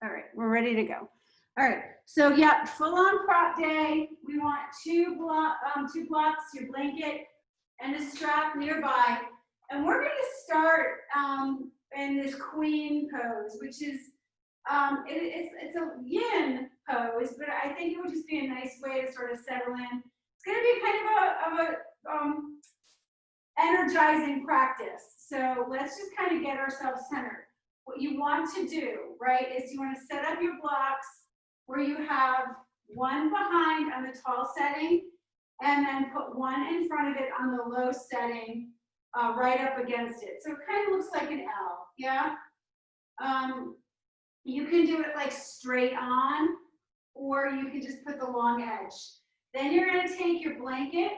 All right, we're ready to go. All right, so yeah, full on prop day. We want two blocks, your blanket and a strap nearby. And we're gonna start in this queen pose, which is, it's a yin pose, but I think it would just be a nice way to sort of settle in. It's gonna be kind of a energizing practice. So let's just kind of get ourselves centered. What you want to do, right, is you want to set up your blocks where you have one behind on the tall setting and then put one in front of it on the low setting right up against it. So it kind of looks like an L, yeah? You can do it like straight on, or you can just put the long edge. Then you're going to take your blanket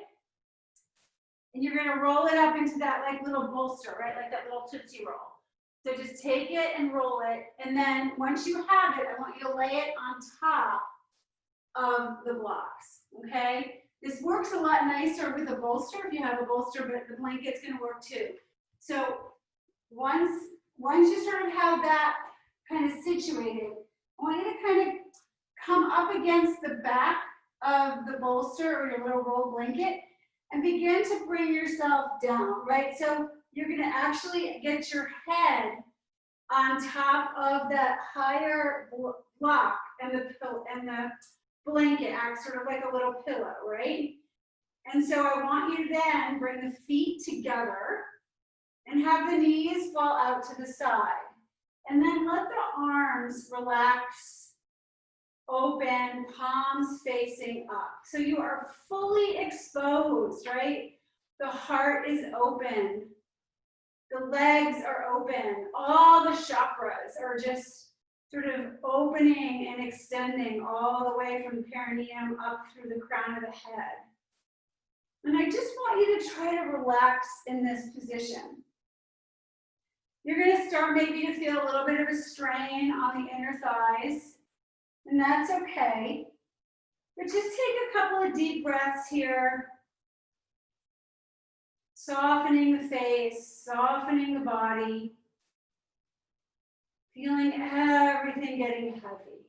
and you're going to roll it up into that like little bolster, right? Like that little Tootsie Roll. So just take it and roll it. And then once you have it, I want you to lay it on top of the blocks, okay? This works a lot nicer with a bolster if you have a bolster, but the blanket's going to work too. So once you sort of have that kind of situated, I want you to kind of come up against the back of the bolster or your little roll blanket and begin to bring yourself down, right? So you're going to actually get your head on top of that higher block and the blanket acts sort of like a little pillow, right? And so I want you to then bring the feet together and have the knees fall out to the side. And then let the arms relax, open, palms facing up. So you are fully exposed, right? The heart is open. The legs are open. All the chakras are just sort of opening and extending all the way from the perineum up through the crown of the head. And I just want you to try to relax in this position. You're going to start maybe to feel a little bit of a strain on the inner thighs, and that's okay. But just take a couple of deep breaths here. Softening the face, softening the body, feeling everything getting heavy.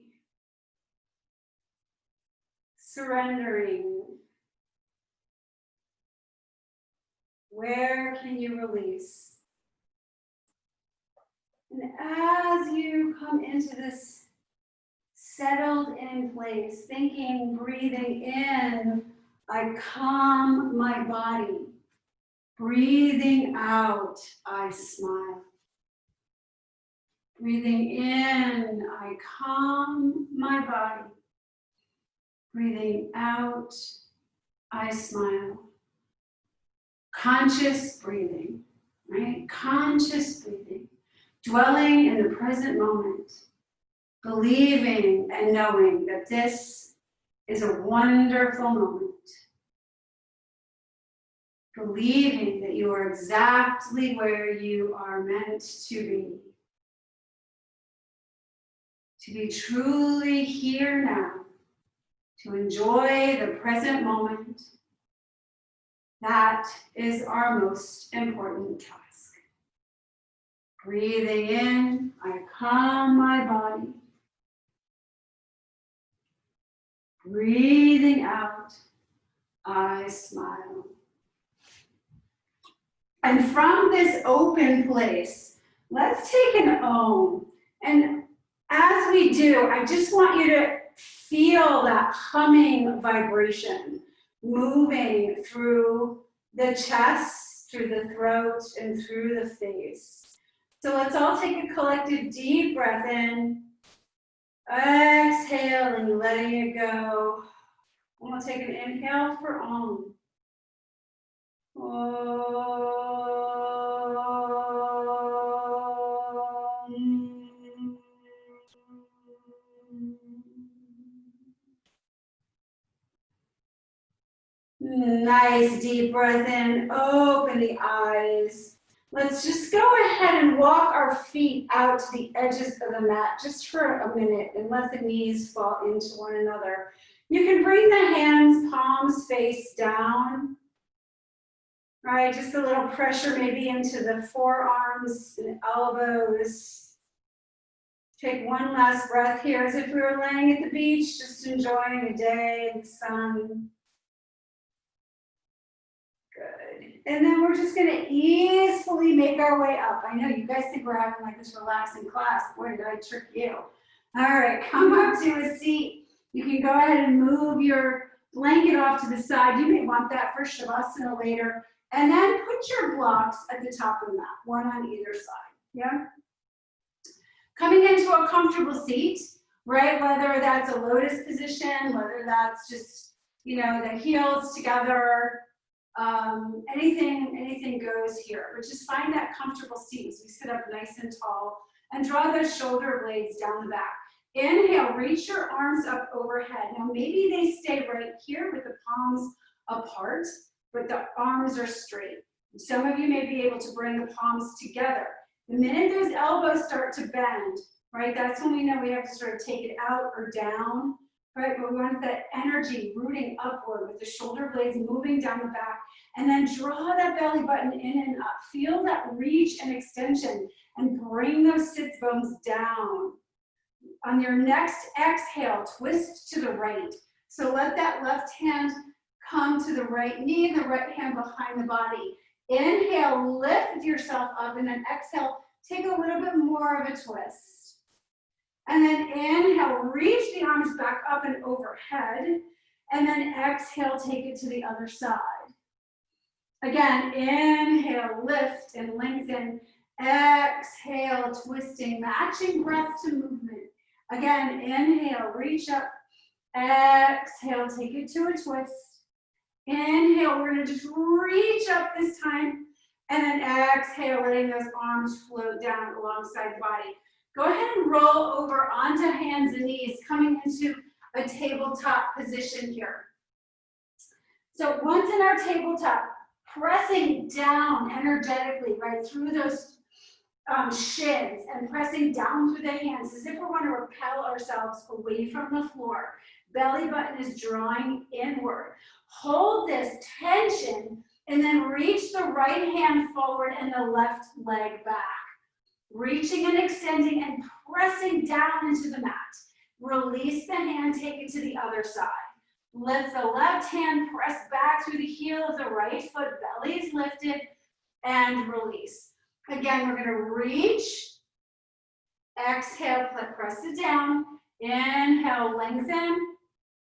Surrendering. Where can you release? And as you come into this settled in place, thinking, breathing in, I calm my body. Breathing out, I smile. Breathing in, I calm my body. Breathing out, I smile. Conscious breathing, right? Conscious breathing. Dwelling in the present moment. Believing and knowing that this is a wonderful moment. Believing that you are exactly where you are meant to be. To be truly here now. To enjoy the present moment. That is our most important task. Breathing in, I calm my body. Breathing out, I smile. And from this open place, let's take an Om. And as we do, I just want you to feel that humming vibration moving through the chest, through the throat, and through the face. So let's all take a collective deep breath in. Exhaling, letting it go. And we'll take an inhale for Om. Nice deep breath in, open the eyes. Let's just go ahead and walk our feet out to the edges of the mat just for a minute and let the knees fall into one another. You can bring the hands, palms face down. Right, just a little pressure maybe into the forearms and elbows. Take one last breath here as if we were laying at the beach, just enjoying a day in the sun. Good. And then we're just gonna easily make our way up. I know you guys think we're having like this relaxing class. Boy, did I trick you. All right, come up to a seat. You can go ahead and move your blanket off to the side. You may want that for Shavasana later. And then put your blocks at the top of the mat, one on either side, yeah? Coming into a comfortable seat, right? Whether that's a lotus position, whether that's just, you know, the heels together, anything goes here, but just find that comfortable seat as we sit up nice and tall and draw those shoulder blades down the back. Inhale, reach your arms up overhead. Now maybe they stay right here with the palms apart, but the arms are straight. Some of you may be able to bring the palms together. The minute those elbows start to bend, right, that's when we know we have to sort of take it out or down, right? But we want that energy rooting upward with the shoulder blades moving down the back, and then draw that belly button in and up. Feel that reach and extension, and bring those sits bones down. On your next exhale, twist to the right. So let that left hand come to the right knee, the right hand behind the body. Inhale, lift yourself up, and then exhale, take a little bit more of a twist. And then inhale, reach the arms back up and overhead, and then exhale, take it to the other side. Again, inhale, lift and lengthen. Exhale, twisting, matching breath to movement. Again, inhale, reach up. Exhale, take it to a twist. Inhale, we're gonna just reach up this time, and then exhale, letting those arms float down alongside the body. Go ahead and roll over onto hands and knees, coming into a tabletop position here. So once in our tabletop, pressing down energetically, right, through those shins, and pressing down through the hands as if we want to repel ourselves away from the floor. Belly button is drawing inward. Hold this tension, and then reach the right hand forward and the left leg back. Reaching and extending and pressing down into the mat. Release the hand, take it to the other side. Lift the left hand, press back through the heel of the right foot, belly is lifted, and release. Again, we're gonna reach, exhale, press it down, inhale, lengthen,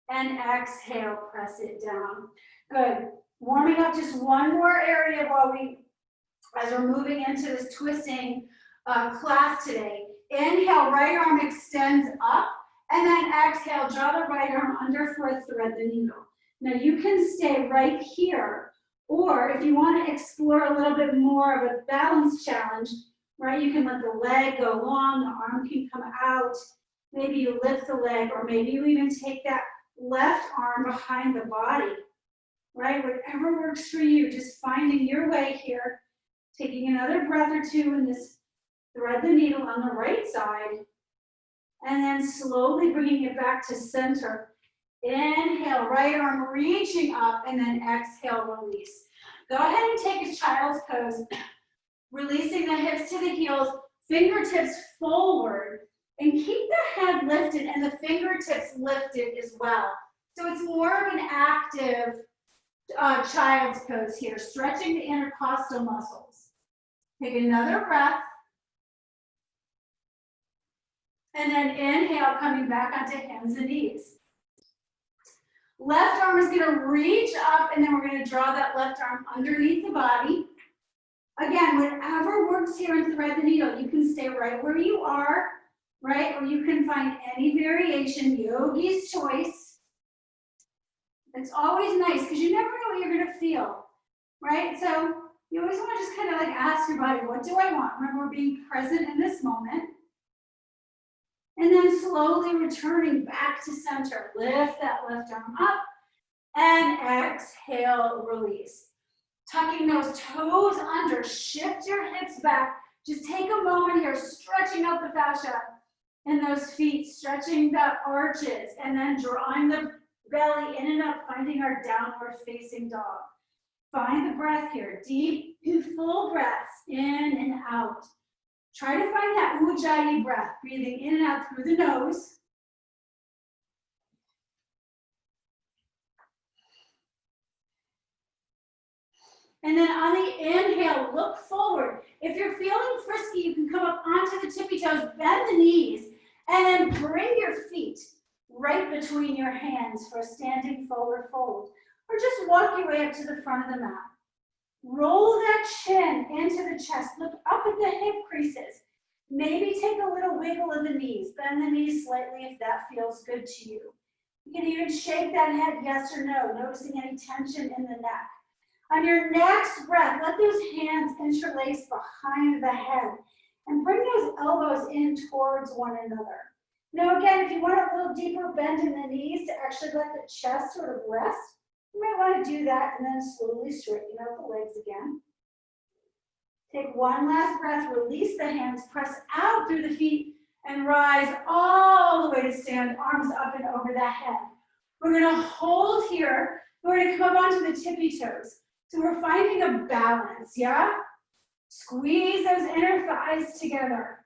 and exhale, press it down. Good. Warming up just one more area as we're moving into this twisting class today. Inhale, right arm extends up, and then exhale, draw the right arm under for a thread the needle. Now you can stay right here, or if you want to explore a little bit more of a balance challenge, right, you can let the leg go long, the arm can come out, maybe you lift the leg, or maybe you even take that left arm behind the body, right, whatever works for you, just finding your way here, taking another breath or two in this thread the needle on the right side, and then slowly bringing it back to center. Inhale, right arm reaching up, and then exhale, release. Go ahead and take a child's pose, releasing the hips to the heels, fingertips forward, and keep the head lifted and the fingertips lifted as well. So it's more of an active child's pose here, stretching the intercostal muscles. Take another breath. And then inhale, coming back onto hands and knees. Left arm is gonna reach up, and then we're gonna draw that left arm underneath the body. Again, whatever works here in thread the needle, you can stay right where you are, right? Or you can find any variation, yogi's choice. It's always nice, because you never know what you're gonna feel, right? So you always wanna just kind of like ask your body, what do I want? Remember, we're being present in this moment. And then slowly returning back to center. Lift that left arm up and exhale, release. Tucking those toes under, shift your hips back. Just take a moment here, stretching out the fascia in those feet, stretching the arches, and then drawing the belly in and up, finding our downward facing dog. Find the breath here, deep, full breaths in and out. Try to find that ujjayi breath, breathing in and out through the nose. And then on the inhale, look forward. If you're feeling frisky, you can come up onto the tippy toes, bend the knees, and then bring your feet right between your hands for a standing forward fold. Or just walk your way up to the front of the mat. Roll that chin into the chest. Look up at the hip creases. Maybe take a little wiggle of the knees. Bend the knees slightly if that feels good to you. You can even shake that head yes or no, noticing any tension in the neck. On your next breath, let those hands interlace behind the head and bring those elbows in towards one another. Now again, if you want a little deeper bend in the knees to actually let the chest sort of rest, you might want to do that and then slowly straighten out the legs again. Take one last breath, release the hands, press out through the feet and rise all the way to stand, arms up and over the head. We're going to hold here. We're going to come up onto the tippy toes. So we're finding a balance, yeah? Squeeze those inner thighs together.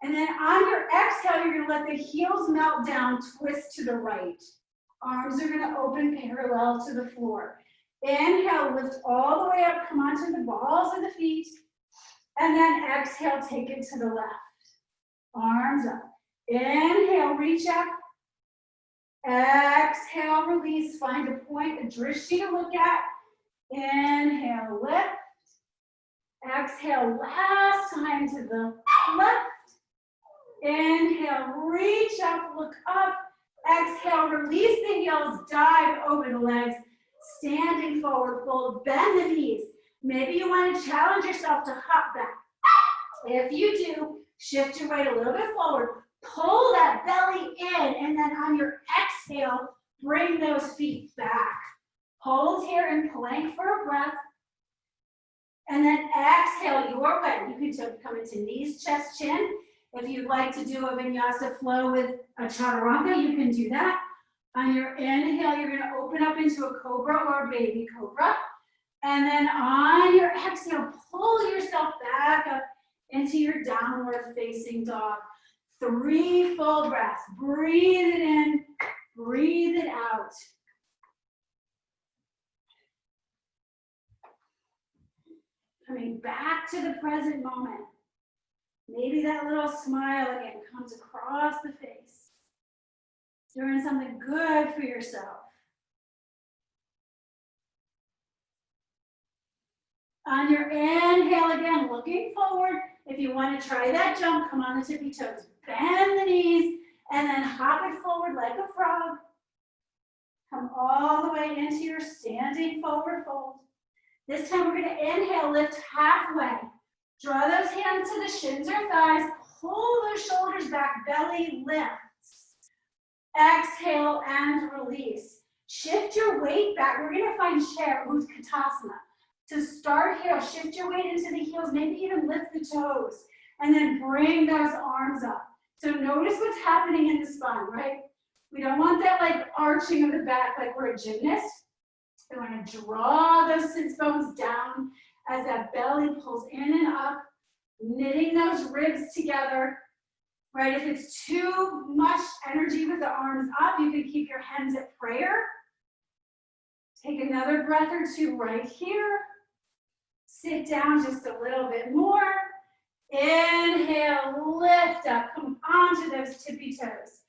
And then on your exhale, you're going to let the heels melt down, twist to the right. Arms are going to open parallel to the floor. Inhale, lift all the way up, come onto the balls of the feet. And then exhale, take it to the left. Arms up. Inhale, reach up. Exhale, release. Find a point, a drishti to look at. Inhale, lift. Exhale, last time to the left. Inhale, reach up, look up. Exhale, release the heels, dive over the legs. Standing forward fold, bend the knees. Maybe you want to challenge yourself to hop back. If you do, shift your weight a little bit forward. Pull that belly in, and then on your exhale, bring those feet back. Hold here and plank for a breath. And then exhale your way. You can come into knees, chest, chin. If you'd like to do a vinyasa flow with a chaturanga, you can do that. On your inhale, you're going to open up into a cobra or a baby cobra. And then on your exhale, pull yourself back up into your downward facing dog. 3 full breaths. Breathe it in, breathe it out. Coming back to the present moment. Maybe that little smile again comes across the face. Doing something good for yourself. On your inhale again, looking forward. If you want to try that jump, come on the tippy toes. Bend the knees and then hop it forward like a frog. Come all the way into your standing forward fold. This time we're going to inhale, lift halfway. Draw those hands to the shins or thighs. Pull those shoulders back, belly lifts. Exhale and release. Shift your weight back. We're going to find chair, Utkatasana. So start here, shift your weight into the heels, maybe even lift the toes, and then bring those arms up. So notice what's happening in the spine, right? We don't want that like arching of the back like we're a gymnast. We want to draw those sits bones down as that belly pulls in and up, knitting those ribs together, right? If it's too much energy with the arms up, you can keep your hands at prayer. Take another breath or two right here. Sit down just a little bit more. Inhale, lift up, come onto those tippy toes.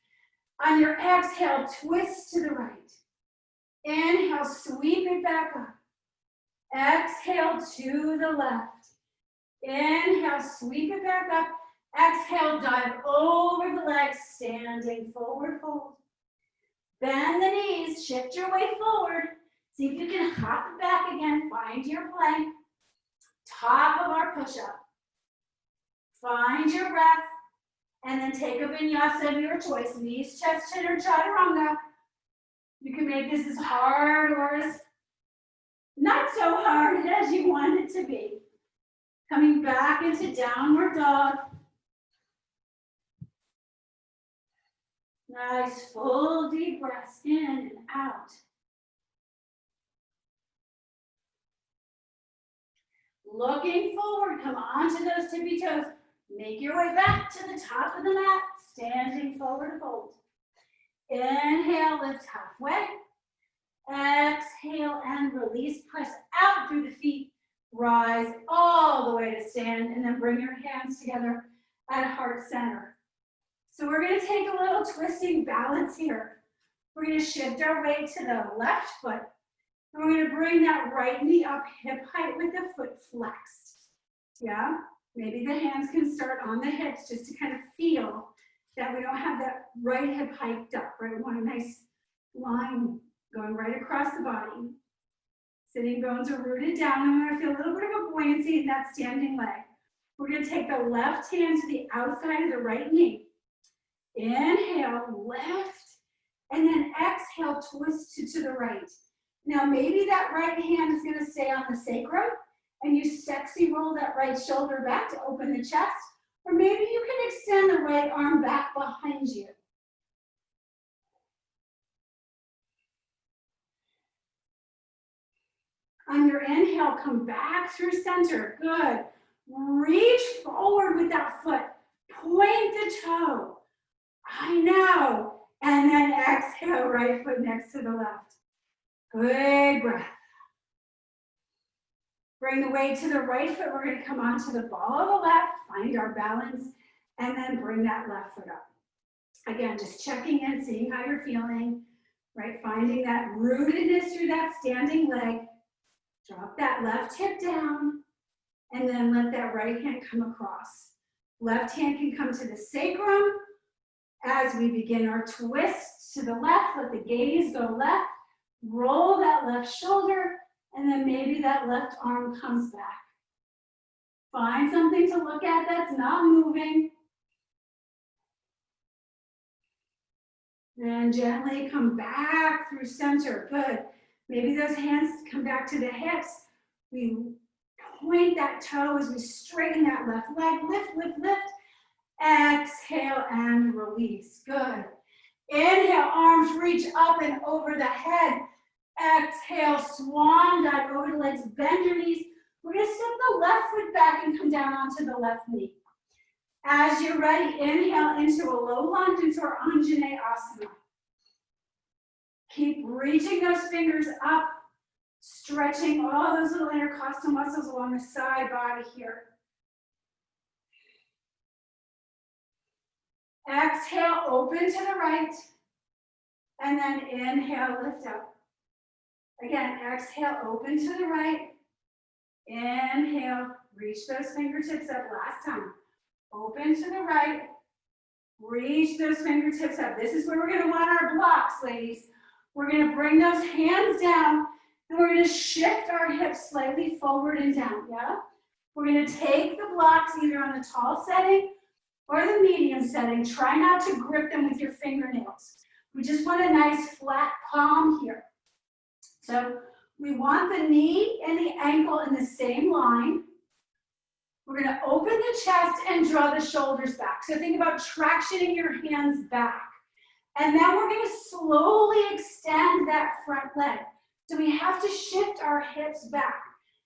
On your exhale, twist to the right. Inhale, sweep it back up. Exhale to the left. Inhale, sweep it back up. Exhale, dive over the legs, standing forward fold. Bend the knees, shift your weight forward. See if you can hop it back again, find your plank. Top of our push-up. Find your breath, and then take a vinyasa of your choice. Knees, chest, chin, or chaturanga. You can make this as hard or as not so hard as you want it to be. Coming back into downward dog. Nice full deep breaths in and out. Looking forward, come onto those tippy toes. Make your way back to the top of the mat, standing forward fold. Inhale, lift halfway. Exhale and release. Press out through the feet. Rise all the way to stand, and then bring your hands together at heart center. So we're going to take a little twisting balance here. We're going to shift our weight to the left foot. And we're going to bring that right knee up hip height with the foot flexed. Yeah? Maybe the hands can start on the hips just to kind of feel that we don't have that right hip hiked up, right? We want a nice line going right across the body. Sitting bones are rooted down, and we're going to feel a little bit of a buoyancy in that standing leg. We're going to take the left hand to the outside of the right knee. Inhale, lift, and then exhale, twist to the right. Now maybe that right hand is going to stay on the sacrum, and you sexy roll that right shoulder back to open the chest, or maybe you can extend the right arm back behind you. On your inhale, come back through center. Good. Reach forward with that foot. Point the toe. I know. And then exhale, right foot next to the left. Good breath. Bring the weight to the right foot. We're going to come onto the ball of the left, find our balance, and then bring that left foot up. Again, just checking in, seeing how you're feeling, right? Finding that rootedness through that standing leg. Drop that left hip down, and then let that right hand come across. Left hand can come to the sacrum as we begin our twist to the left. Let the gaze go left. Roll that left shoulder, and then maybe that left arm comes back. Find something to look at that's not moving. And gently come back through center. Good. Maybe those hands come back to the hips. We point that toe as we straighten that left leg. Lift, lift, lift. Exhale and release. Good. Inhale, arms reach up and over the head. Exhale, swan dive over the legs. Bend your knees. We're going to step the left foot back and come down onto the left knee. As you're ready, inhale into a low lunge into our Anjaneyasana. Keep reaching those fingers up, stretching all those little intercostal muscles along the side body here. Exhale, open to the right, and then inhale, lift up. Again, exhale, open to the right. Inhale, reach those fingertips up. Last time. Open to the right. Reach those fingertips up. This is where we're going to want our blocks, ladies. We're going to bring those hands down, and we're going to shift our hips slightly forward and down, yeah? We're going to take the blocks either on the tall setting or the medium setting. Try not to grip them with your fingernails. We just want a nice flat palm here. So we want the knee and the ankle in the same line. We're going to open the chest and draw the shoulders back. So think about tractioning your hands back. And then we're going to slowly extend that front leg. So we have to shift our hips back.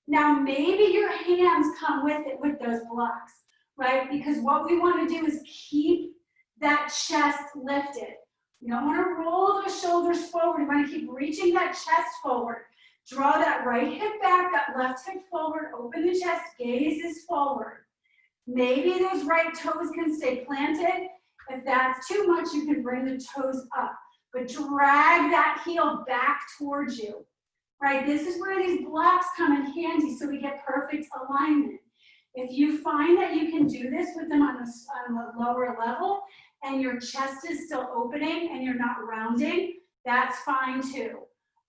Now maybe your hands come with it with those blocks, right? Because what we want to do is keep that chest lifted. You don't want to roll those shoulders forward. You want to keep reaching that chest forward. Draw that right hip back, that left hip forward, open the chest, gaze is forward. Maybe those right toes can stay planted. If that's too much, you can bring the toes up, but drag that heel back towards you, right? This is where these blocks come in handy so we get perfect alignment. If you find that you can do this with them on the lower level and your chest is still opening and you're not rounding, that's fine too.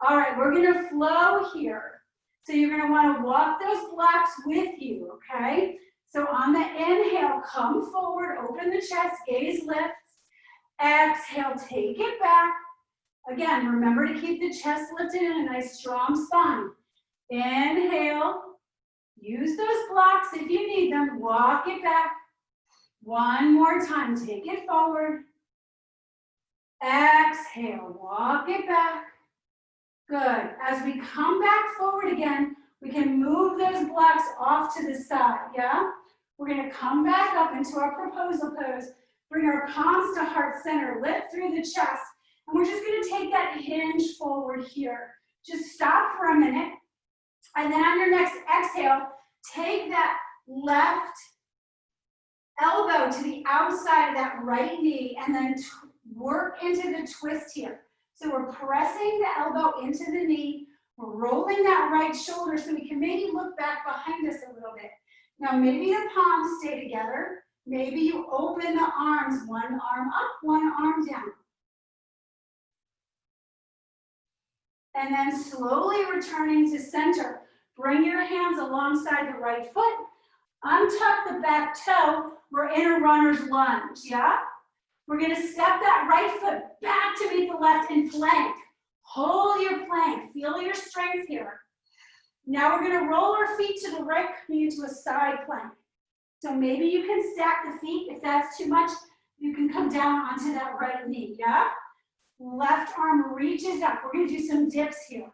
All right, we're gonna flow here. So you're gonna wanna walk those blocks with you, okay? So on the inhale, come forward, open the chest, gaze lifts. Exhale, take it back. Again, remember to keep the chest lifted in a nice strong spine. Inhale, use those blocks if you need them, walk it back. One more time, take it forward. Exhale, walk it back. Good. As we come back forward again, we can move those blocks off to the side, yeah? We're gonna come back up into our proposal pose, bring our palms to heart center, lift through the chest, and we're just gonna take that hinge forward here. Just stop for a minute, and then on your next exhale, take that left elbow to the outside of that right knee, and then work into the twist here. So we're pressing the elbow into the knee, we're rolling that right shoulder so we can maybe look back behind us a little bit. Now maybe the palms stay together, maybe you open the arms, one arm up, one arm down. And then slowly returning to center. Bring your hands alongside the right foot, untuck the back toe, we're in a runner's lunge, yeah? We're gonna step that right foot back to meet the left and plank. Hold your plank, feel your strength here. Now we're gonna roll our feet to the right, coming into a side plank. So maybe you can stack the feet. If that's too much, you can come down onto that right knee, yeah? Left arm reaches up. We're gonna do some dips here.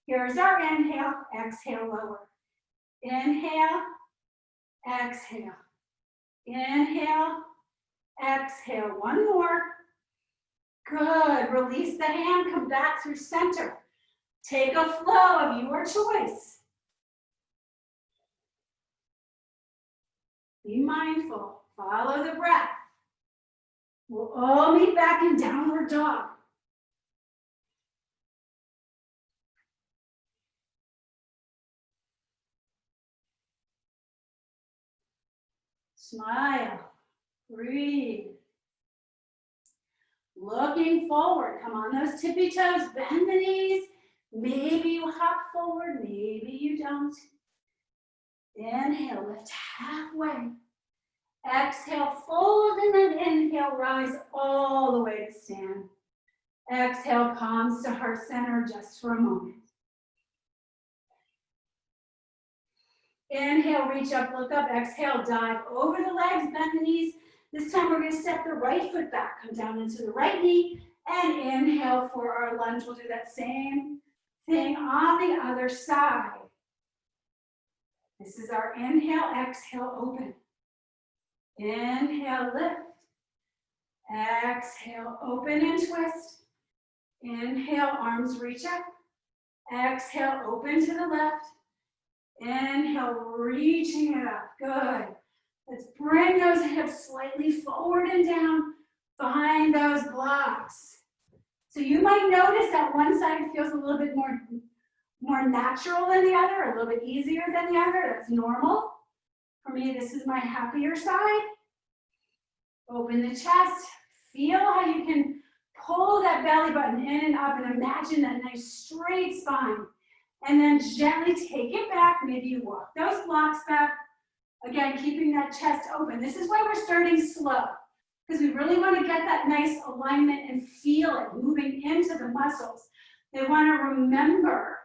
Here's our inhale, exhale, lower. Inhale, exhale. Inhale, exhale. One more. Good. Release the hand, come back through center. Take a flow of your choice. Be mindful. Follow the breath. We'll all meet back in downward dog. Smile. Breathe. Looking forward. Come on those tippy toes. Bend the knees. Maybe you hop forward. Maybe you don't. Inhale. Lift halfway. Exhale. Fold and then inhale. Rise all the way to stand. Exhale. Palms to heart center just for a moment. Inhale, reach up, look up. Exhale, dive over the legs, bend the knees. This time we're going to step the right foot back, come down into the right knee, and inhale for our lunge. We'll do that same thing on the other side. This is our inhale, exhale, open. Inhale, lift. Exhale, open and twist. Inhale, arms reach up. Exhale, open to the left. Inhale, reaching it up. Good. Let's bring those hips slightly forward and down. Find those blocks. So you might notice that one side feels a little bit more natural than the other, a little bit easier than the other. That's normal. For me, this is my happier side. Open the chest. Feel how you can pull that belly button in and up and imagine that nice straight spine. And then gently take it back. Maybe you walk those blocks back. Again, keeping that chest open. This is why we're starting slow, because we really want to get that nice alignment and feel it moving into the muscles. They want to remember,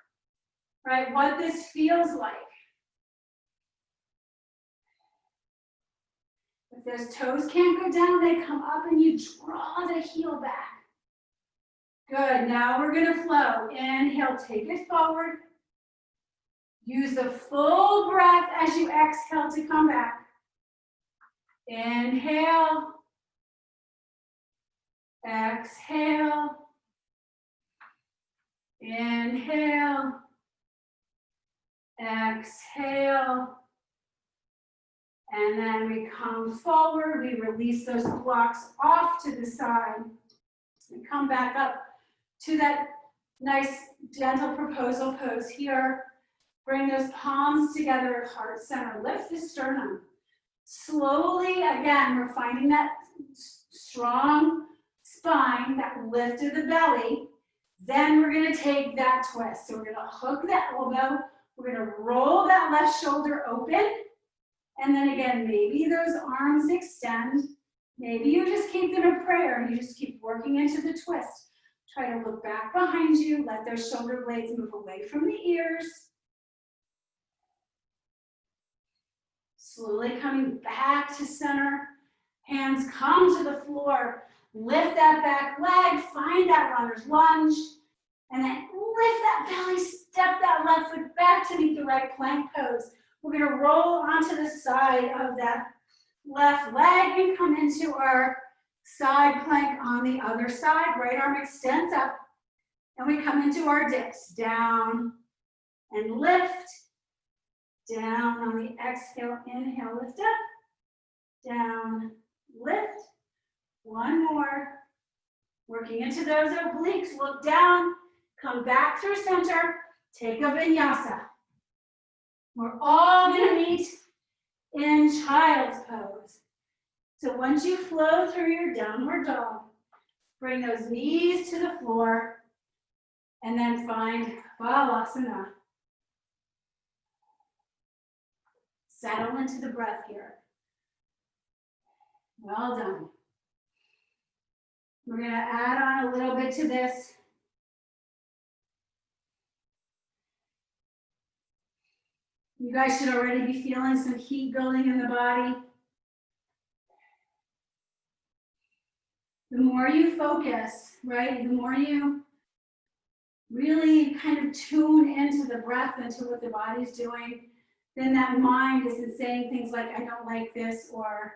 right, what this feels like. If those toes can't go down, they come up and you draw the heel back. Good, now we're gonna flow. Inhale, take it forward. Use the full breath as you exhale to come back. Inhale. Exhale. Inhale. Exhale. And then we come forward. We release those blocks off to the side. We come back up to that nice gentle proposal pose here. Bring those palms together at heart center. Lift the sternum. Slowly, again, we're finding that strong spine, that lift of the belly. Then we're going to take that twist. So we're going to hook that elbow. We're going to roll that left shoulder open. And then again, maybe those arms extend. Maybe you just keep them in prayer and you just keep working into the twist. Try to look back behind you. Let those shoulder blades move away from the ears. Slowly coming back to center. Hands come to the floor. Lift that back leg. Find that runner's lunge. And then lift that belly. Step that left foot back to meet the right plank pose. We're gonna roll onto the side of that left leg and come into our side plank on the other side. Right arm extends up, and we come into our dips. Down and lift. Down on the exhale, inhale, lift up. Down, lift. One more. Working into those obliques, look down, come back through center, take a vinyasa. We're all gonna meet in child's pose. So once you flow through your downward dog, bring those knees to the floor and then find Balasana. Settle into the breath here. Well done. We're gonna add on a little bit to this. You guys should already be feeling some heat building in the body. The more you focus, right, the more you really kind of tune into the breath, into what the body's doing, then that mind isn't saying things like, I don't like this, or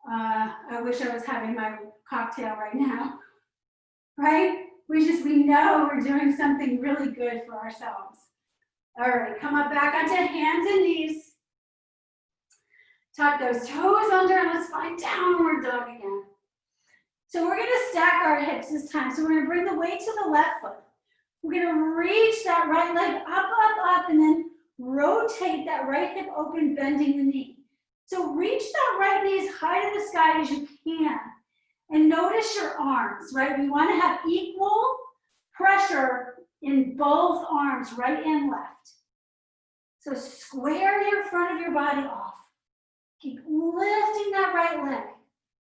I wish I was having my cocktail right now, right? We know we're doing something really good for ourselves. All right, come up back onto hands and knees. Tuck those toes under and let's find downward dog again. So we're gonna stack our hips this time. So we're gonna bring the weight to the left foot. We're gonna reach that right leg up, up, up, and then rotate that right hip open, bending the knee. So reach that right knee as high to the sky as you can. And notice your arms, right? We wanna have equal pressure in both arms, right and left. So square your front of your body off. Keep lifting that right leg.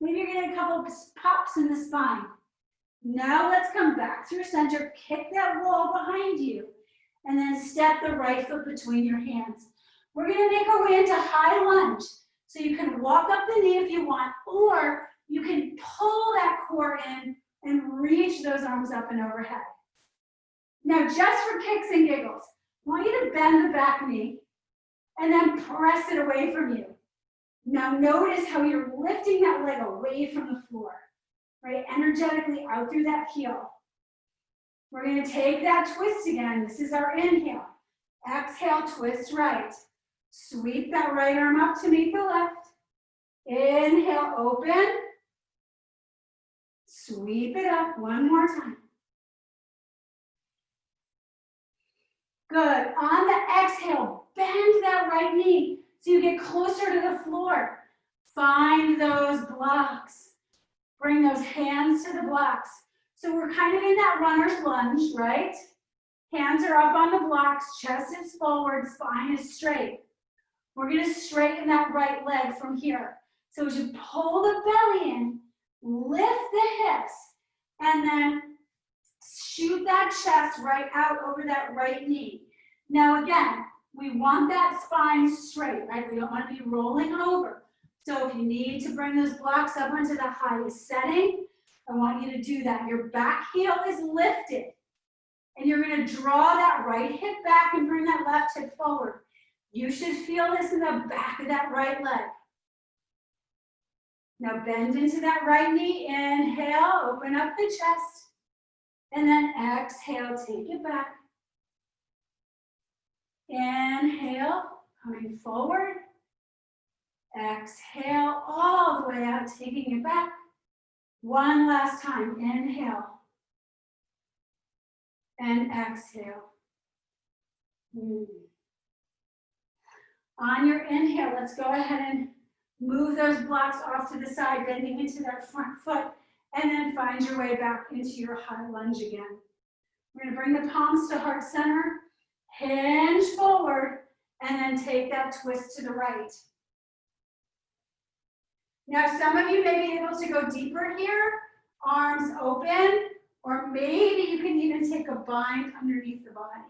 Maybe you're getting a couple of pops in the spine. Now let's come back through center, kick that wall behind you, and then step the right foot between your hands. We're gonna make our way into high lunge. So you can walk up the knee if you want, or you can pull that core in and reach those arms up and overhead. Now, just for kicks and giggles, I want you to bend the back knee and then press it away from you. Now notice how you're lifting that leg away from the floor, right? Energetically out through that heel. We're gonna take that twist again. This is our inhale. Exhale, twist right. Sweep that right arm up to meet the left. Inhale, open. Sweep it up one more time. Good. On the exhale, bend that right knee so you get closer to the floor. Find those blocks. Bring those hands to the blocks. So we're kind of in that runner's lunge, right? Hands are up on the blocks, chest is forward, spine is straight. We're gonna straighten that right leg from here. So as you pull the belly in, lift the hips, and then shoot that chest right out over that right knee. Now again, we want that spine straight, right? We don't want to be rolling over. So if you need to bring those blocks up onto the highest setting, I want you to do that. Your back heel is lifted. And you're going to draw that right hip back and bring that left hip forward. You should feel this in the back of that right leg. Now bend into that right knee. Inhale, open up the chest. And then exhale, take it back. Inhale, coming forward. Exhale, all the way out, taking it back. One last time. Inhale. And exhale. On your inhale, let's go ahead and move those blocks off to the side, bending into that front foot, and then find your way back into your high lunge again. We're going to bring the palms to heart center, hinge forward, and then take that twist to the right. Now, some of you may be able to go deeper here, arms open, or maybe you can even take a bind underneath the body.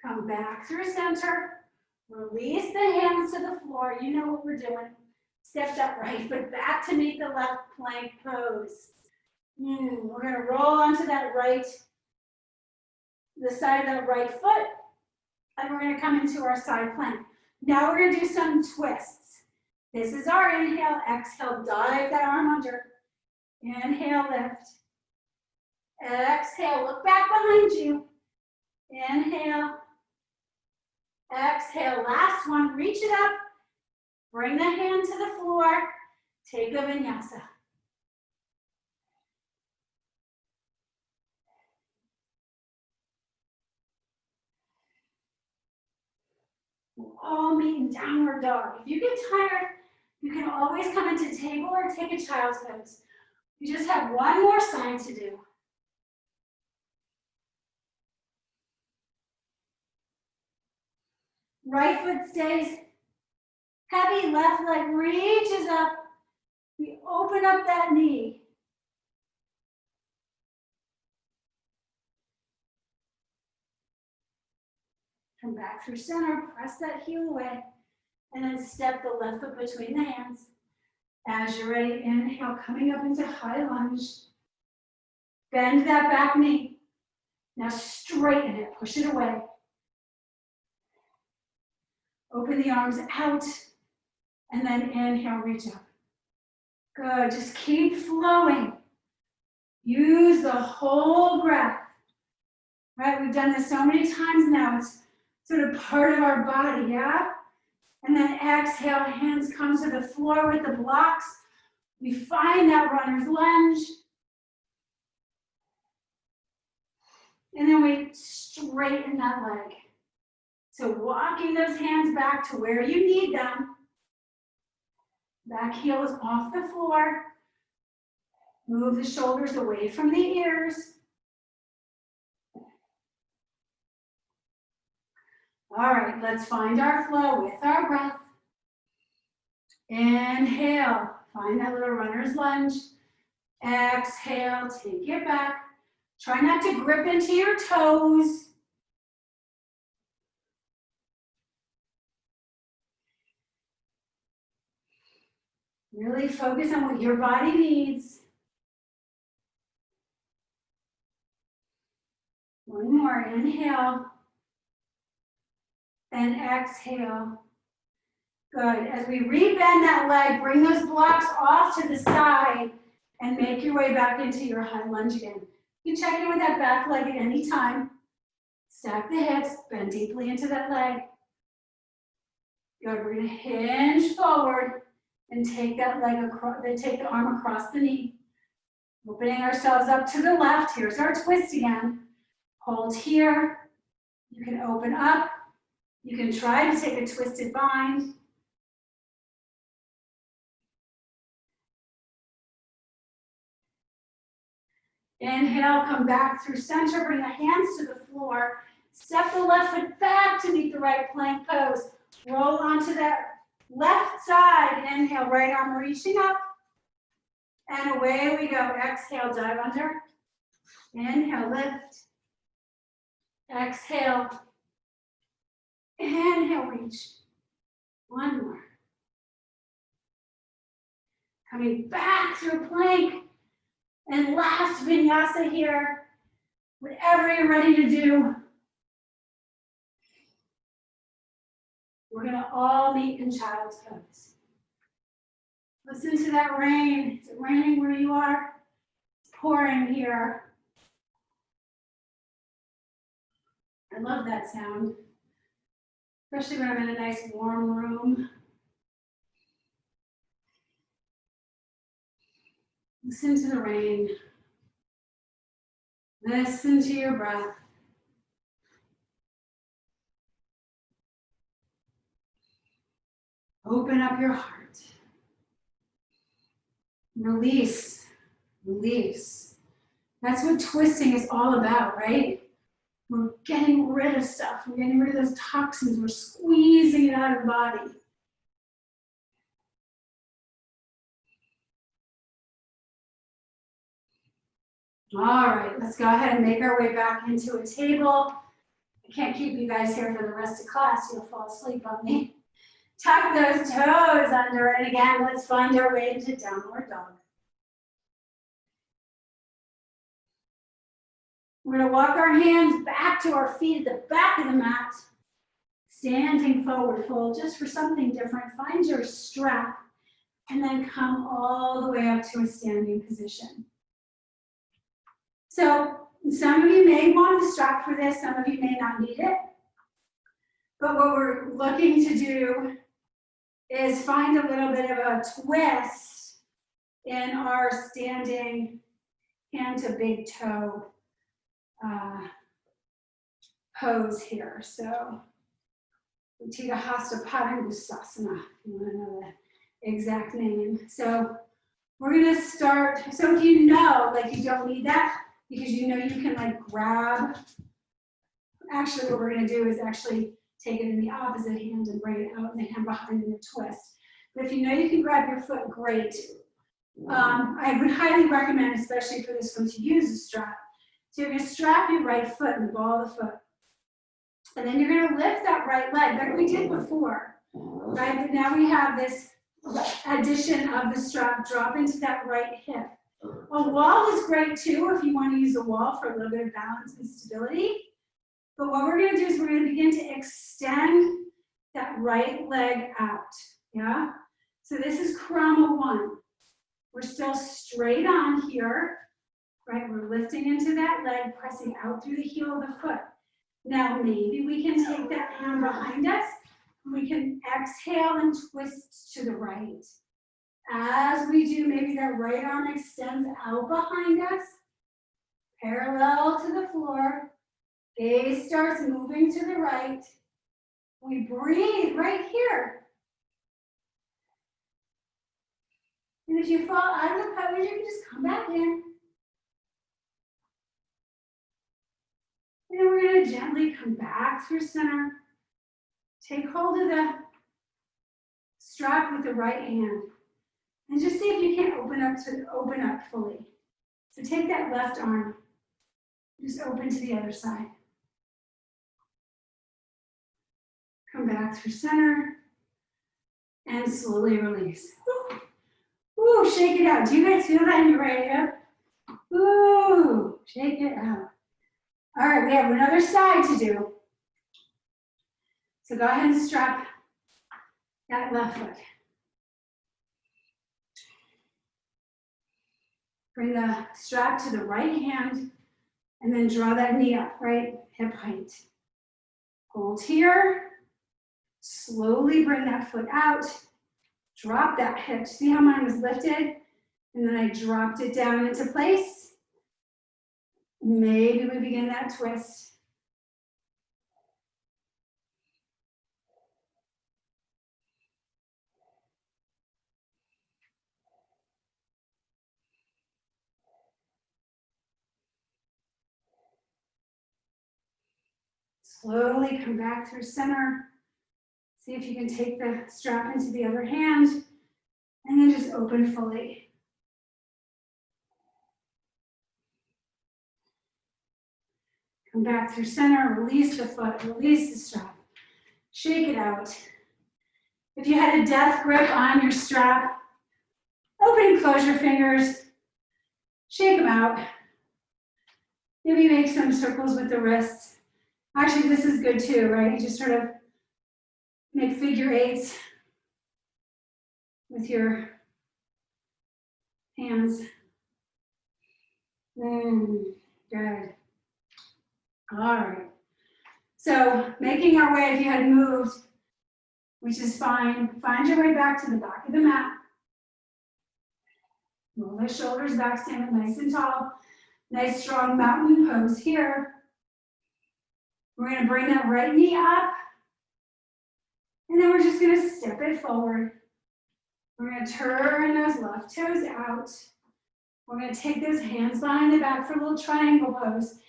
Come back through center. Release the hands to the floor. You know what we're doing. Step that right foot back to meet the left plank pose. We're gonna roll onto that the side of that right foot, and we're gonna come into our side plank. Now we're gonna do some twists. This is our inhale, exhale, dive that arm under. Inhale, lift. Exhale, look back behind you. Inhale. Exhale, last one, reach it up. Bring the hand to the floor. Take a vinyasa. We'll all meet in downward dog. If you get tired, you can always come into table or take a child's pose. You just have one more side to do. Right foot stays heavy, left leg reaches up. We open up that knee. Come back through center, press that heel away, and then step the left foot between the hands. As you're ready, inhale, coming up into high lunge. Bend that back knee. Now straighten it, push it away. Open the arms out, and then inhale, reach up. Good, just keep flowing. Use the whole breath. Right, we've done this so many times now. It's sort of part of our body, yeah? And then exhale, hands come to the floor with the blocks. We find that runner's lunge. And then we straighten that leg. So walking those hands back to where you need them. Back heel is off the floor. Move the shoulders away from the ears. All right, let's find our flow with our breath. Inhale, find that little runner's lunge. Exhale, take it back. Try not to grip into your toes. Really focus on what your body needs. One more, inhale. And exhale. Good. As we rebend that leg, bring those blocks off to the side and make your way back into your high lunge again. You can check in with that back leg at any time. Stack the hips, bend deeply into that leg. Good. We're going to hinge forward and take that leg across, then take the arm across the knee. Opening ourselves up to the left. Here's our twist again. Hold here. You can open up. You can try to take a twisted bind. Inhale, come back through center, bring the hands to the floor. Step the left foot back to meet the right plank pose. Roll onto that left side. Inhale, right arm reaching up. And away we go. Exhale, dive under. Inhale, lift. Exhale. Inhale, reach. One more. Coming back through plank. And last vinyasa here. Whatever you're ready to do. We're going to all meet in child's pose. Listen to that rain. Is it raining where you are? It's pouring here. I love that sound, especially when I'm in a nice warm room. Listen to the rain. Listen to your breath. Open up your heart. Release. Release. That's what twisting is all about, right? We're getting rid of stuff. We're getting rid of those toxins. We're squeezing it out of the body. All right, let's go ahead and make our way back into a table. I can't keep you guys here for the rest of class. You'll fall asleep on me. Tuck those toes under, and again, let's find our way into downward dog. We're gonna walk our hands back to our feet at the back of the mat, standing forward fold, just for something different. Find your strap, and then come all the way up to a standing position. So some of you may want the strap for this, some of you may not need it. But what we're looking to do is find a little bit of a twist in our standing hand to big toe pose here. So Uttita Hasta Padangusasana, if you want to know the exact name. So we're gonna start, so if you know, like you don't need that, because you know you can like grab, actually what we're gonna do is actually take it in the opposite hand and bring it out in the hand behind in a twist. But if you know you can grab your foot, great. I would highly recommend, especially for this one, to use a strap. So you're gonna strap your right foot and the ball of the foot. And then you're gonna lift that right leg like we did before, right? But now we have this addition of the strap, drop into that right hip. A wall is great too if you want to use a wall for a little bit of balance and stability. But what we're going to do is we're going to begin to extend that right leg out, yeah? So this is Krama 1. We're still straight on here, right? We're lifting into that leg, pressing out through the heel of the foot. Now maybe we can take that hand behind us. We can exhale and twist to the right. As we do, maybe that right arm extends out behind us, parallel to the floor. Gaze starts moving to the right. We breathe right here. And if you fall out of the pose, you can just come back in. And then we're going to gently come back through center. Take hold of the strap with the right hand. And just see if you can open up fully. So take that left arm, just open to the other side. Come back through center and slowly release. Ooh, shake it out. Do you guys feel that in your right hip? Ooh, shake it out. All right, we have another side to do. So go ahead and strap that left foot. Bring the strap to the right hand and then draw that knee up, right? Hip height. Hold here. Slowly bring that foot out. Drop that hip. See how mine was lifted? And then I dropped it down into place. Maybe we begin that twist. Slowly come back through center. See if you can take the strap into the other hand and then just open fully. Come back through center, release the foot, release the strap. Shake it out. If you had a death grip on your strap, open and close your fingers. Shake them out. Maybe make some circles with the wrists. Actually, this is good too, right? You just sort of make figure eights with your hands. Good. All right. So making our way, if you had moved, which is fine, find your way back to the back of the mat. Roll the shoulders back, stand up nice and tall. Nice strong mountain pose here. We're going to bring that right knee up. And then we're just going to step it forward. We're going to turn those left toes out. We're going to take those hands behind the back for a little triangle pose.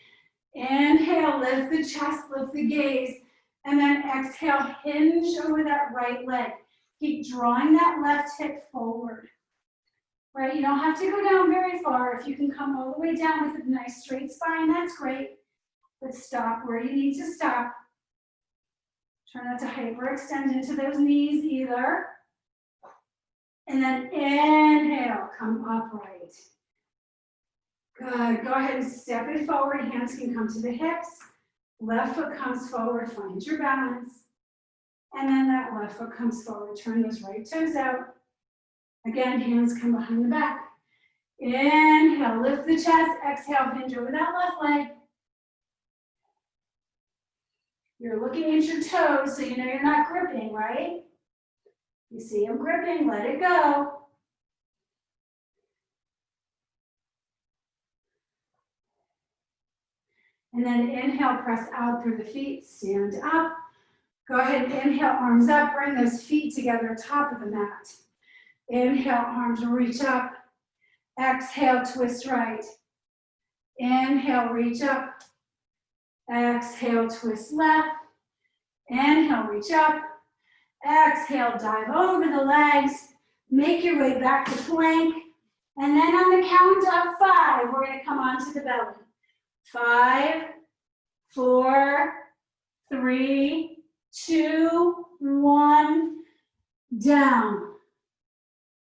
Inhale, lift the chest, lift the gaze. And then exhale, hinge over that right leg. Keep drawing that left hip forward. Right, you don't have to go down very far. If you can come all the way down with a nice straight spine, that's great. But stop where you need to stop. Try not to hyperextend into those knees either. And then inhale, come upright. Good. Go ahead and step it forward. Hands can come to the hips. Left foot comes forward. Find your balance. And then that left foot comes forward. Turn those right toes out. Again, hands come behind the back. Inhale, lift the chest. Exhale, hinge over that left leg. You're looking at your toes, so you know you're not gripping, right? You see I'm gripping, let it go. And then inhale, press out through the feet, stand up. Go ahead and inhale, arms up, bring those feet together, top of the mat. Inhale, arms reach up. Exhale, twist right. Inhale, reach up. Exhale, twist left. Inhale, reach up. Exhale, dive over the legs. Make your way back to plank. And then on the count of 5, we're going to come onto the belly. 5, 4, 3, 2, 1, down.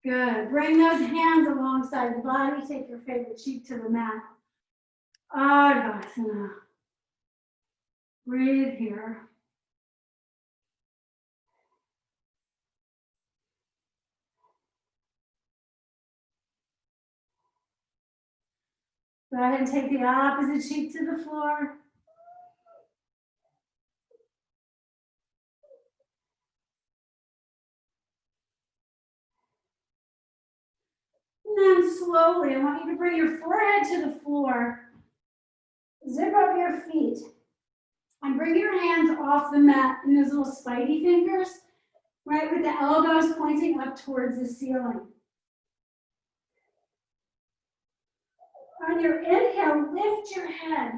Good. Bring those hands alongside the body. Take your favorite cheek to the mat. Adhasana. Breathe here. Go ahead and take the opposite cheek to the floor. And then slowly, I want you to bring your forehead to the floor. Zip up your feet. And bring your hands off the mat in those little spidey fingers, right, with the elbows pointing up towards the ceiling. On your inhale, lift your head.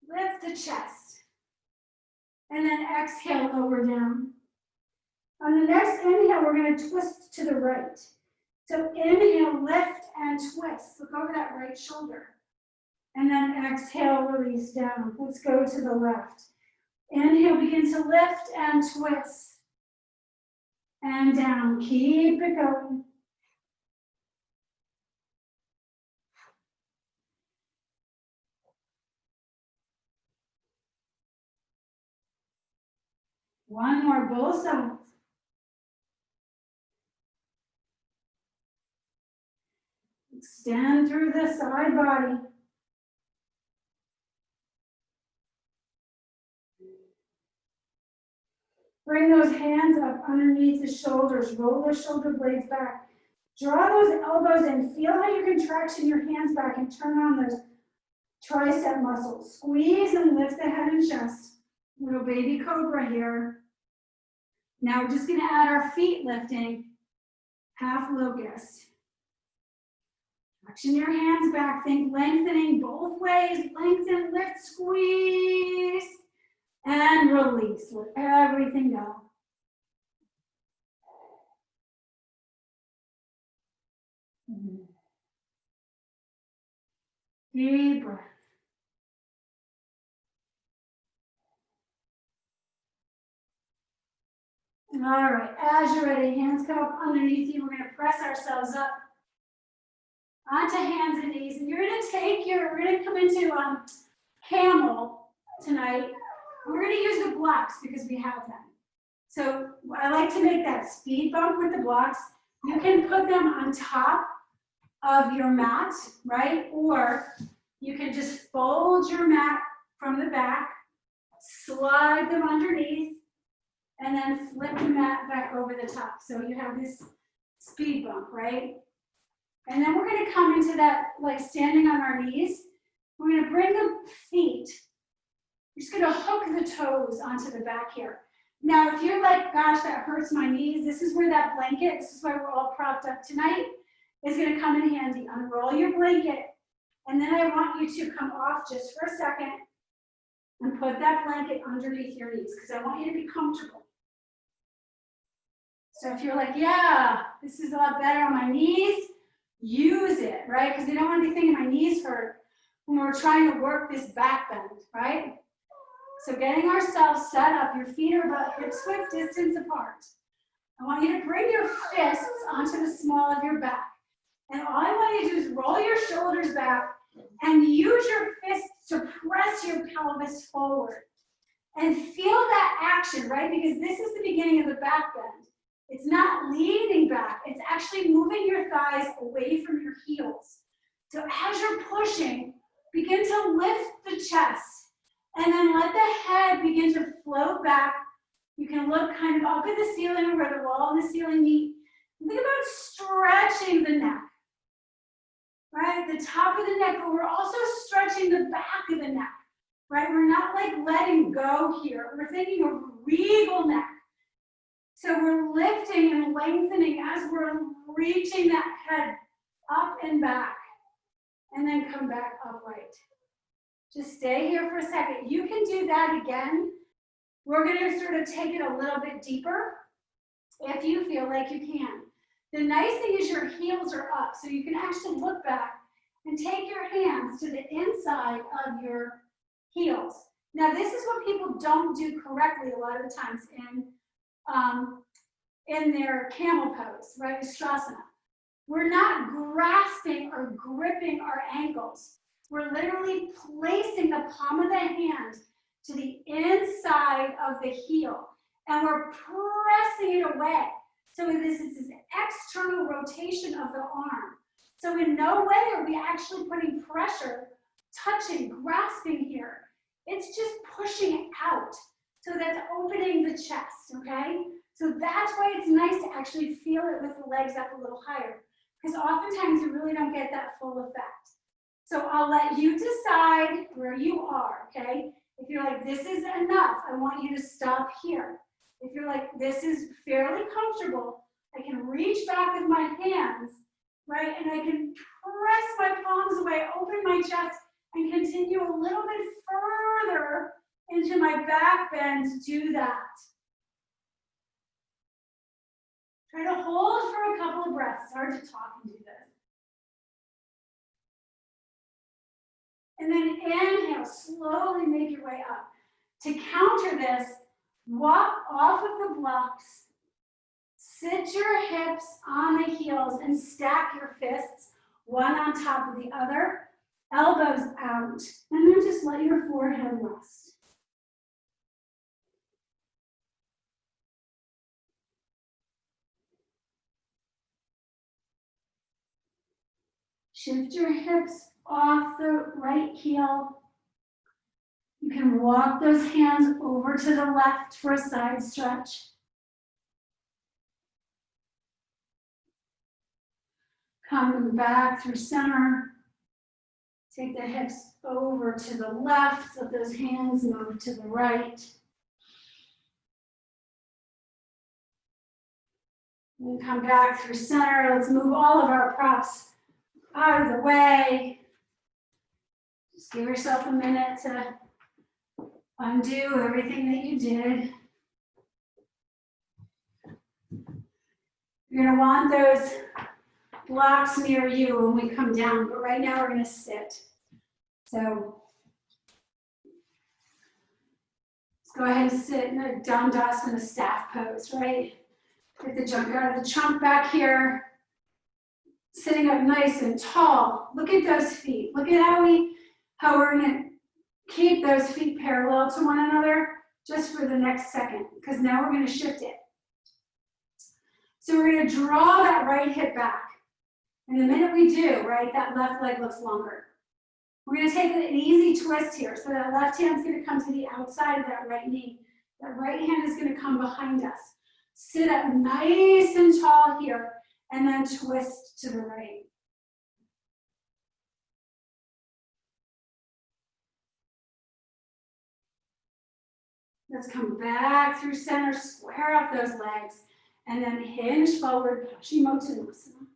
Lift the chest. And then exhale, lower down. On the next inhale, we're going to twist to the right. So inhale, lift and twist. Look over that right shoulder. And then exhale, release down. Let's go to the left. Inhale, begin to lift and twist. And down. Keep it going. One more, both sides. Extend through the side body. Bring those hands up underneath the shoulders. Roll the shoulder blades back. Draw those elbows in. Feel how you contraction your hands back and turn on those tricep muscles. Squeeze and lift the head and chest. Little baby cobra here. Now we're just going to add our feet lifting. Half locust. Traction your hands back. Think lengthening both ways. Lengthen, lift, squeeze. And release. Let everything go. Deep breath. All right, as you're ready, hands come up underneath you. We're going to press ourselves up onto hands and knees. And we're going to come into camel tonight. And we're going to use the blocks because we have them. So I like to make that speed bump with the blocks. You can put them on top of your mat, right? Or you can just fold your mat from the back, slide them underneath, and then flip the mat back over the top. So you have this speed bump, right? And then we're going to come into that, like standing on our knees. We're going to bring the feet. We're just going to hook the toes onto the back here. Now, if you're like, gosh, that hurts my knees, this is where that blanket, this is why we're all propped up tonight, is going to come in handy. Unroll your blanket, and then I want you to come off just for a second and put that blanket underneath your knees, because I want you to be comfortable. So if you're like, yeah, this is a lot better on my knees, use it, right? Because you don't want to be thinking my knees hurt when we're trying to work this back bend, right? So getting ourselves set up, your feet are about hip-width distance apart. I want you to bring your fists onto the small of your back. And all I want you to do is roll your shoulders back and use your fists to press your pelvis forward. And feel that action, right? Because this is the beginning of the back bend. It's not leaning back, it's actually moving your thighs away from your heels. So as you're pushing, begin to lift the chest and then let the head begin to float back. You can look kind of up at the ceiling where the wall and the ceiling meet. Think about stretching the neck, right? The top of the neck, but we're also stretching the back of the neck, right? We're not like letting go here. We're thinking of regal neck. So we're lifting and lengthening as we're reaching that head up and back, and then come back upright. Just stay here for a second. You can do that again. We're gonna sort of take it a little bit deeper if you feel like you can. The nice thing is your heels are up, so you can actually look back and take your hands to the inside of your heels. Now this is what people don't do correctly a lot of the times in their camel pose, right, Ustrasana. We're not grasping or gripping our ankles. We're literally placing the palm of the hand to the inside of the heel, and we're pressing it away. So this is this external rotation of the arm. So in no way are we actually putting pressure, touching, grasping here. It's just pushing it out. So that's opening the chest, okay? So that's why it's nice to actually feel it with the legs up a little higher, because oftentimes you really don't get that full effect. So I'll let you decide where you are, okay? If you're like, this is enough, I want you to stop here. If you're like, this is fairly comfortable, I can reach back with my hands, right? And I can press my palms away, open my chest, and continue a little bit further into my back bend. Do that. Try to hold for a couple of breaths. It's hard to talk and do this. And then inhale, slowly make your way up. To counter this, walk off of the blocks, sit your hips on the heels and stack your fists, one on top of the other, elbows out, and then just let your forehead rest. Shift your hips off the right heel. You can walk those hands over to the left for a side stretch. Coming back through center. Take the hips over to the left, let those hands move to the right. And come back through center. Let's move all of our props out of the way. Just give yourself a minute to undo everything that you did. You're gonna want those blocks near you when we come down, but right now we're gonna sit. So let's go ahead and sit in a Dandasana staff pose, right? Get the junk out of the trunk back here. Sitting up nice and tall. Look at those feet. Look at how we're gonna keep those feet parallel to one another just for the next second, because now we're gonna shift it. So we're gonna draw that right hip back. And the minute we do, right, that left leg looks longer. We're gonna take an easy twist here. So that left hand's gonna come to the outside of that right knee. That right hand is gonna come behind us. Sit up nice and tall here, and then twist to the right. Let's come back through center, square up those legs, and then hinge forward, Paschimottanasana.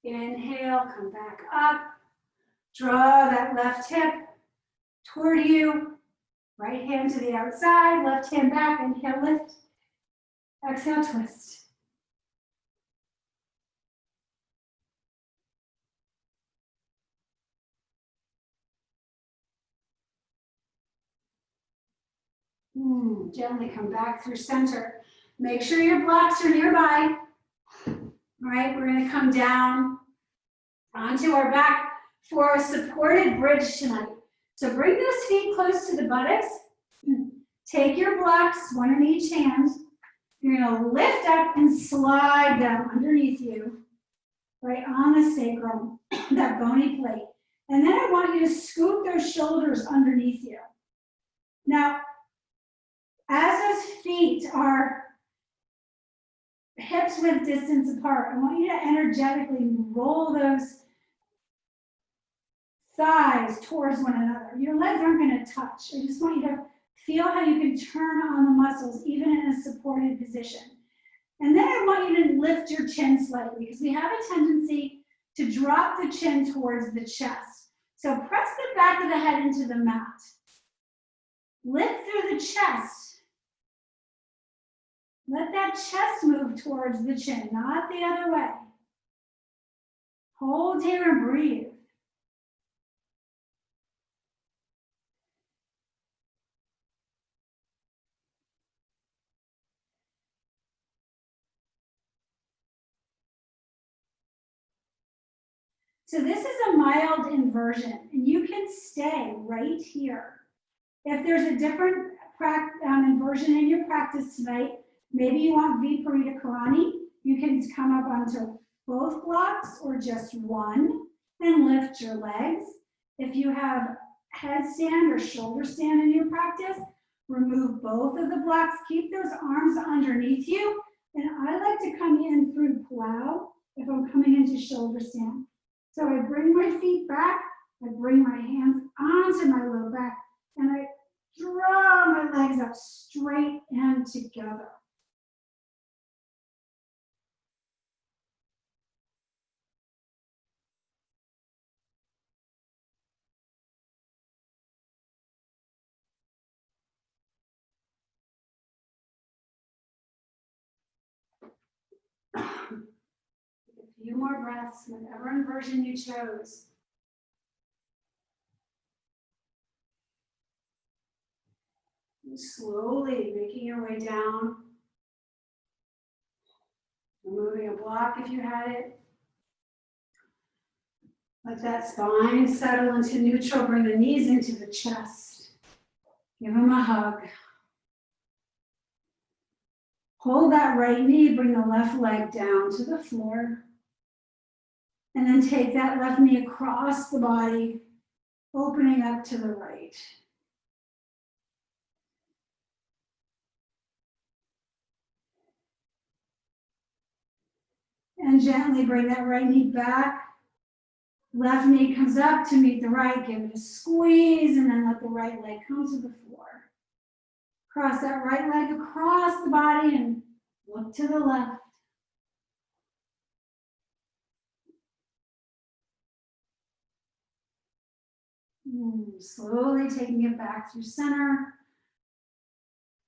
Inhale, come back up. Draw that left hip toward you. Right hand to the outside, left hand back, inhale, lift. Exhale, twist. Gently come back through center. Make sure your blocks are nearby. All right, we're gonna come down onto our back for a supported bridge tonight. So bring those feet close to the buttocks. Take your blocks, one in each hand. You're gonna lift up and slide them underneath you, right on the sacrum, that bony plate. And then I want you to scoop those shoulders underneath you. Now, as those feet are hips width distance apart, I want you to energetically roll those thighs towards one another. Your legs aren't going to touch. I just want you to feel how you can turn on the muscles even in a supported position. And then I want you to lift your chin slightly because we have a tendency to drop the chin towards the chest. So press the back of the head into the mat. Lift through the chest. Let that chest move towards the chin, not the other way. Hold here and breathe. So this is a mild inversion, and you can stay right here. If there's a different inversion in your practice tonight, maybe you want Viparita Karani, you can come up onto both blocks or just one and lift your legs. If you have headstand or shoulder stand in your practice, remove both of the blocks, keep those arms underneath you, and I like to come in through plow if I'm coming into shoulder stand. So I bring my feet back, I bring my hands onto my low back, and I draw my legs up straight and together. A few more breaths, whatever inversion you chose. Slowly making your way down. Removing a block if you had it. Let that spine settle into neutral. Bring the knees into the chest. Give them a hug. Hold that right knee. Bring the left leg down to the floor. And then take that left knee across the body, opening up to the right. And gently bring that right knee back. Left knee comes up to meet the right. Give it a squeeze and then let the right leg come to the floor. Cross that right leg across the body and look to the left. Slowly taking it back through center.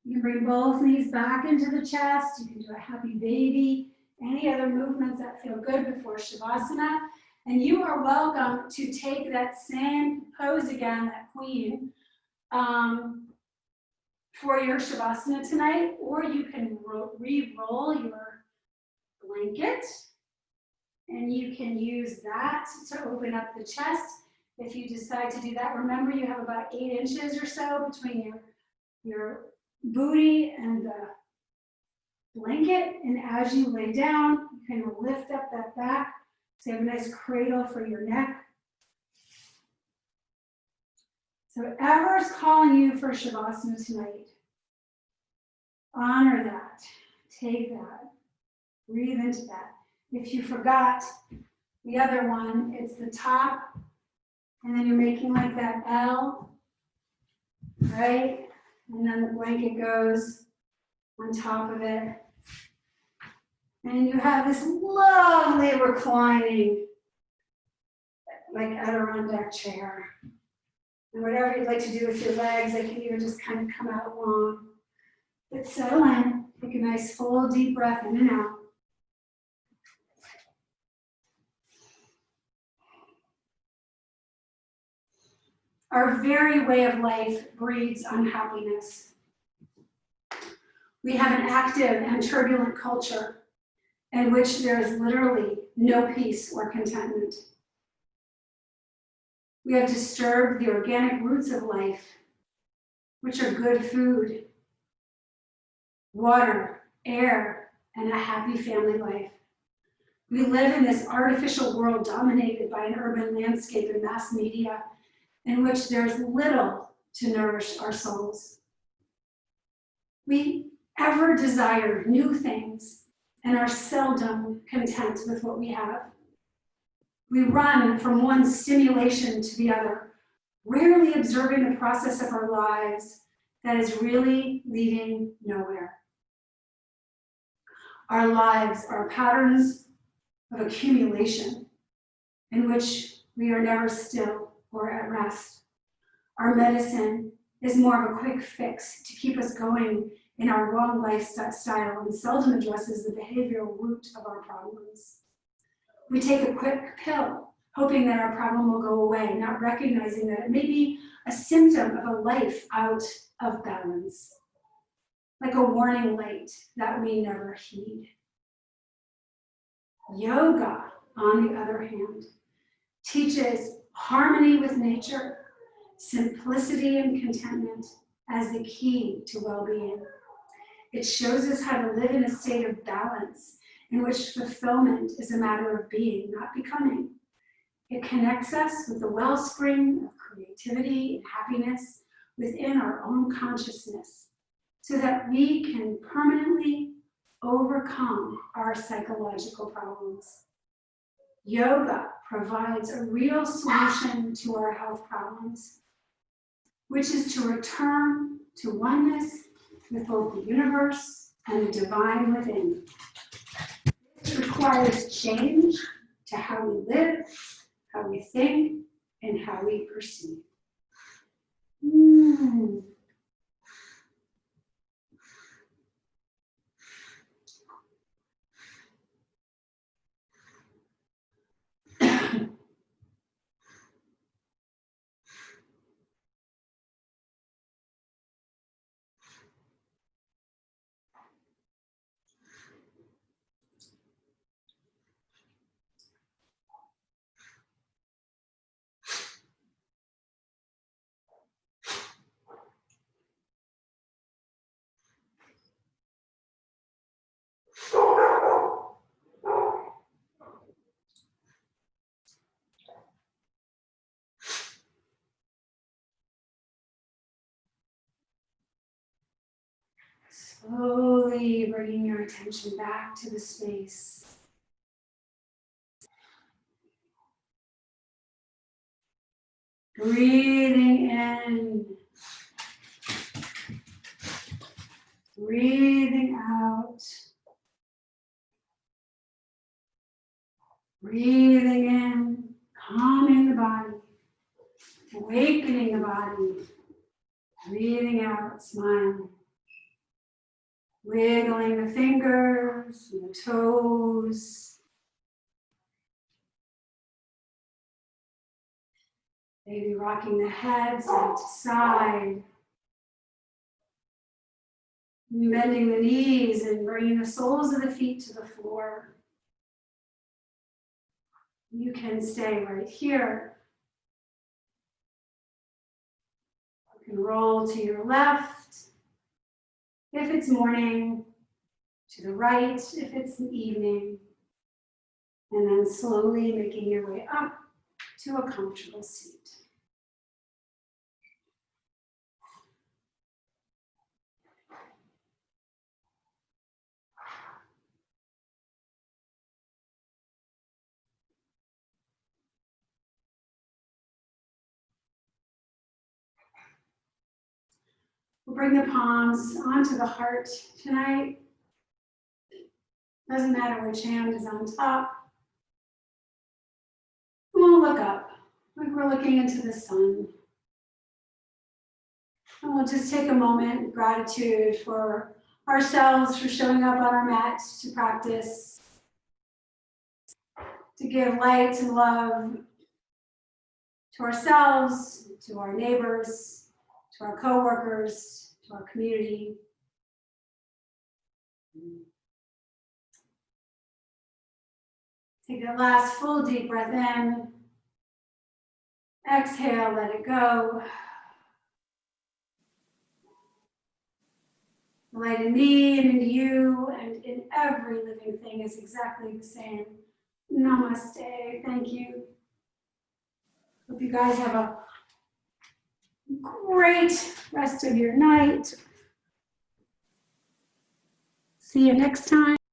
You can bring both knees back into the chest. You can do a happy baby. Any other movements that feel good before Shavasana. And you are welcome to take that same pose again, that queen, for your Shavasana tonight, or you can re-roll your blanket, and you can use that to open up the chest. If you decide to do that, remember you have about 8 inches or so between your booty and the blanket, and as you lay down, you can lift up that back. So you have a nice cradle for your neck. So whatever's calling you for Shavasana tonight, honor that, take that, breathe into that. If you forgot the other one, it's the top, and then you're making like that L, right? And then the blanket goes on top of it. And you have this lovely reclining, like Adirondack chair. And whatever you'd like to do with your legs, they can either just kind of come out long. But settle in, take a nice full deep breath in and out. Our very way of life breeds unhappiness. We have an active and turbulent culture in which there is literally no peace or contentment. We have disturbed the organic roots of life, which are good food, water, air, and a happy family life. We live in this artificial world dominated by an urban landscape and mass media in which there's little to nourish our souls. We ever desire new things and are seldom content with what we have. We run from one stimulation to the other, rarely observing the process of our lives that is really leading nowhere. Our lives are patterns of accumulation in which we are never still or at rest. Our medicine is more of a quick fix to keep us going in our wrong lifestyle and seldom addresses the behavioral root of our problems. We take a quick pill, hoping that our problem will go away, not recognizing that it may be a symptom of a life out of balance, like a warning light that we never heed. Yoga, on the other hand, teaches harmony with nature, simplicity and contentment as the key to well-being. It shows us how to live in a state of balance in which fulfillment is a matter of being, not becoming. It connects us with the wellspring of creativity and happiness within our own consciousness so that we can permanently overcome our psychological problems. Yoga provides a real solution to our health problems, which is to return to oneness with both the universe and the divine within. This requires change to how we live, how we think, and how we perceive. Slowly bringing your attention back to the space. Breathing in. Breathing out. Breathing in, calming the body, awakening the body. Breathing out, smiling. Wiggling the fingers and the toes. Maybe rocking the head side to side. Bending the knees and bringing the soles of the feet to the floor. You can stay right here. You can roll to your left if it's morning, to the right if it's the evening, and then slowly making your way up to a comfortable seat. We'll bring the palms onto the heart tonight. Doesn't matter which hand is on top. And we'll look up, like we're looking into the sun. And we'll just take a moment, gratitude for ourselves for showing up on our mat to practice, to give light and love to ourselves, to our neighbors, to our coworkers, to our community. Take a last full deep breath in. Exhale, let it go. Light in me and in you and in every living thing is exactly the same. Namaste. Thank you. Hope you guys have a great rest of your night. See you next time.